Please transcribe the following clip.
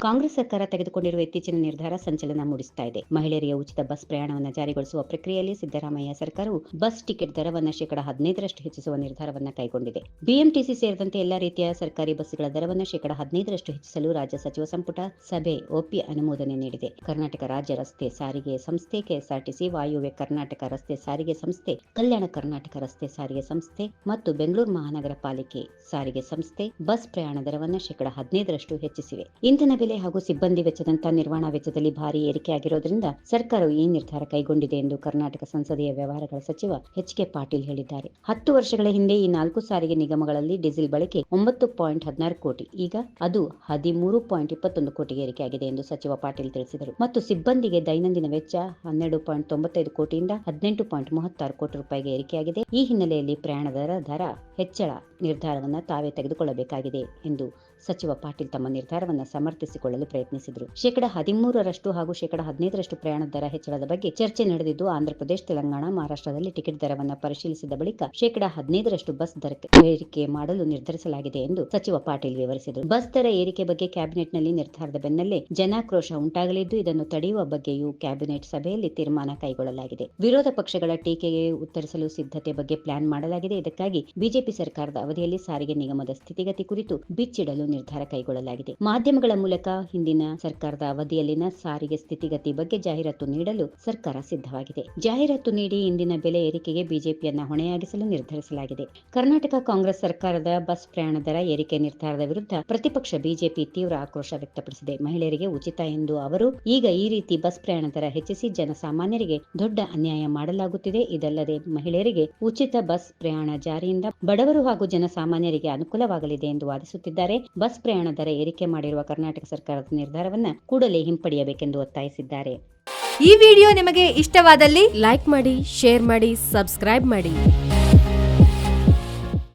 ಕಾಂಗ್ರೆಸ್ ಸರ್ಕಾರ ತೆಗೆದುಕೊಂಡಿರುವ ಇತ್ತೀಚಿನ ನಿರ್ಧಾರ ಸಂಚಲನ ಮೂಡಿಸುತ್ತಾ ಇದೆ. ಮಹಿಳೆಯರಿಗೆ ಉಚಿತ ಬಸ್ ಪ್ರಯಾಣವನ್ನು ಜಾರಿಗೊಳಿಸುವ ಪ್ರಕ್ರಿಯೆಯಲ್ಲಿ ಸಿದ್ದರಾಮಯ್ಯ ಸರ್ಕಾರವು ಬಸ್ ಟಿಕೆಟ್ ದರವನ್ನು 15% ಹೆಚ್ಚಿಸುವ ನಿರ್ಧಾರವನ್ನು ಕೈಗೊಂಡಿದೆ. ಬಿಎಂಟಿಸಿ ಸೇರಿದಂತೆ ಎಲ್ಲಾ ರೀತಿಯ ಸರ್ಕಾರಿ ಬಸ್ಗಳ ದರವನ್ನು 15% ಹೆಚ್ಚಿಸಲು ರಾಜ್ಯ ಸಚಿವ ಸಂಪುಟ ಸಭೆ ಒಪ್ಪಿ ಅನುಮೋದನೆ ನೀಡಿದೆ. ಕರ್ನಾಟಕ ರಾಜ್ಯ ರಸ್ತೆ ಸಾರಿಗೆ ಸಂಸ್ಥೆ, ಕೆಎಸ್ಆರ್ಟಿಸಿ, ವಾಯುವ್ಯ ಕರ್ನಾಟಕ ರಸ್ತೆ ಸಾರಿಗೆ ಸಂಸ್ಥೆ, ಕಲ್ಯಾಣ ಕರ್ನಾಟಕ ರಸ್ತೆ ಸಾರಿಗೆ ಸಂಸ್ಥೆ ಮತ್ತು ಬೆಂಗಳೂರು ಮಹಾನಗರ ಪಾಲಿಕೆ ಸಾರಿಗೆ ಸಂಸ್ಥೆ ಬಸ್ ಪ್ರಯಾಣ ದರವನ್ನು 15% ಹೆಚ್ಚಿಸಿವೆ. ಇಂಧನ ಬೆಲೆ ಹಾಗೂ ಸಿಬ್ಬಂದಿ ವೆಚ್ಚದಂತಹ ನಿರ್ವಹಣಾ ವೆಚ್ಚದಲ್ಲಿ ಭಾರಿ ಏರಿಕೆಯಾಗಿರುವುದರಿಂದ ಸರ್ಕಾರವು ಈ ನಿರ್ಧಾರ ಕೈಗೊಂಡಿದೆ ಎಂದು ಕರ್ನಾಟಕ ಸಂಸದೀಯ ವ್ಯವಹಾರಗಳ ಸಚಿವ ಎಚ್ ಕೆ ಪಾಟೀಲ್ ಹೇಳಿದ್ದಾರೆ. 10 ವರ್ಷಗಳ ಹಿಂದೆ ಈ 4 ಸಾರಿಗೆ ನಿಗಮಗಳಲ್ಲಿ ಡೀಸೆಲ್ ಬಳಕೆ 9.16 ಕೋಟಿ, ಈಗ ಅದು 13.21 ಕೋಟಿಗೆ ಏರಿಕೆಯಾಗಿದೆ ಎಂದು ಸಚಿವ ಪಾಟೀಲ್ ತಿಳಿಸಿದರು. ಮತ್ತು ಸಿಬ್ಬಂದಿಗೆ ದೈನಂದಿನ ವೆಚ್ಚ 12.95 ಕೋಟಿಯಿಂದ 18.36 ಕೋಟಿ ರೂಪಾಯಿಗೆ ಏರಿಕೆಯಾಗಿದೆ. ಈ ಹಿನ್ನೆಲೆಯಲ್ಲಿ ಪ್ರಯಾಣದ ದರ ಹೆಚ್ಚಳ ನಿರ್ಧಾರವನ್ನು ತಾವೇ ತೆಗೆದುಕೊಳ್ಳಬೇಕಾಗಿದೆ ಎಂದು ಸಚಿವ ಪಾಟೀಲ್ ತಮ್ಮ ನಿರ್ಧಾರವನ್ನು ಸಮರ್ಥಿಸಿಕೊಳ್ಳಲು ಪ್ರಯತ್ನಿಸಿದರು. 13% ಹಾಗೂ 15% ಪ್ರಯಾಣ ದರ ಹೆಚ್ಚಳದ ಬಗ್ಗೆ ಚರ್ಚೆ ನಡೆದಿದ್ದು, ಆಂಧ್ರಪ್ರದೇಶ, ತೆಲಂಗಾಣ, ಮಹಾರಾಷ್ಟ್ರದಲ್ಲಿ ಟಿಕೆಟ್ ದರವನ್ನು ಪರಿಶೀಲಿಸಿದ ಬಳಿಕ 15% ಬಸ್ ದರ ಏರಿಕೆ ಮಾಡಲು ನಿರ್ಧರಿಸಲಾಗಿದೆ ಎಂದು ಸಚಿವ ಪಾಟೀಲ್ ವಿವರಿಸಿದರು. ಬಸ್ ದರ ಏರಿಕೆ ಬಗ್ಗೆ ಕ್ಯಾಬಿನೆಟ್ನಲ್ಲಿ ನಿರ್ಧಾರದ ಬೆನ್ನಲ್ಲೇ ಜನಾಕ್ರೋಶ ಉಂಟಾಗಲಿದ್ದು, ಇದನ್ನು ತಡೆಯುವ ಬಗ್ಗೆಯೂ ಕ್ಯಾಬಿನೆಟ್ ಸಭೆಯಲ್ಲಿ ತೀರ್ಮಾನ ಕೈಗೊಳ್ಳಲಾಗಿದೆ. ವಿರೋಧ ಪಕ್ಷಗಳ ಟೀಕೆಗೆ ಉತ್ತರಿಸಲು ಸಿದ್ಧತೆ ಬಗ್ಗೆ ಪ್ಲಾನ್ ಮಾಡಲಾಗಿದೆ. ಇದಕ್ಕಾಗಿ ಬಿಜೆಪಿ ಸರ್ಕಾರದ ಅವಧಿಯಲ್ಲಿ ಸಾರಿಗೆ ನಿಗಮದ ಸ್ಥಿತಿಗತಿ ಕುರಿತು ಬಿಚ್ಚಿಡಲು ನಿರ್ಧಾರ ಕೈಗೊಳ್ಳಲಾಗಿದೆ. ಮಾಧ್ಯಮಗಳ ಮೂಲಕ ಹಿಂದಿನ ಸರ್ಕಾರದ ಅವಧಿಯಲ್ಲಿನ ಸಾರಿಗೆ ಸ್ಥಿತಿಗತಿ ಬಗ್ಗೆ ಜಾಹೀರಾತು ನೀಡಲು ಸರ್ಕಾರ ಸಿದ್ಧವಾಗಿದೆ. ಜಾಹೀರಾತು ನೀಡಿ ಇಂದಿನ ಬೆಲೆ ಏರಿಕೆಗೆ ಬಿಜೆಪಿಯನ್ನ ಹೊಣೆಯಾಗಿಸಲು ನಿರ್ಧರಿಸಲಾಗಿದೆ. ಕರ್ನಾಟಕ ಕಾಂಗ್ರೆಸ್ ಸರ್ಕಾರದ ಬಸ್ ಪ್ರಯಾಣ ದರ ಏರಿಕೆ ನಿರ್ಧಾರದ ವಿರುದ್ಧ ಪ್ರತಿಪಕ್ಷ ಬಿಜೆಪಿ ತೀವ್ರ ಆಕ್ರೋಶ ವ್ಯಕ್ತಪಡಿಸಿದೆ. ಮಹಿಳೆಯರಿಗೆ ಉಚಿತ ಎಂದು ಅವರು ಈಗ ಈ ರೀತಿ ಬಸ್ ಪ್ರಯಾಣ ದರ ಹೆಚ್ಚಿಸಿ ಜನಸಾಮಾನ್ಯರಿಗೆ ದೊಡ್ಡ ಅನ್ಯಾಯ ಮಾಡಲಾಗುತ್ತಿದೆ. ಇದಲ್ಲದೆ ಮಹಿಳೆಯರಿಗೆ ಉಚಿತ ಬಸ್ ಪ್ರಯಾಣ ಜಾರಿಯಿಂದ ಬಡವರು ಹಾಗೂ ಜನಸಾಮಾನ್ಯರಿಗೆ ಅನುಕೂಲವಾಗಲಿದೆ ಎಂದು ವಾದಿಸುತ್ತಿದ್ದಾರೆ. ಬಸ್ ಪ್ರಯಾಣ ದರ ಏರಿಕೆ ಮಾಡಿರುವ ಕರ್ನಾಟಕ ಸರ್ಕಾರದ ನಿರ್ಧಾರವನ್ನು ಕೂಡಲೇ ಹಿಂಪಡೆಯಬೇಕೆಂದು ಒತ್ತಾಯಿಸಿದ್ದಾರೆ. ಈ ವಿಡಿಯೋ ನಿಮಗೆ ಇಷ್ಟವಾದಲ್ಲಿ ಲೈಕ್ ಮಾಡಿ, ಶೇರ್ ಮಾಡಿ, ಸಬ್ಸ್ಕ್ರೈಬ್ ಮಾಡಿ.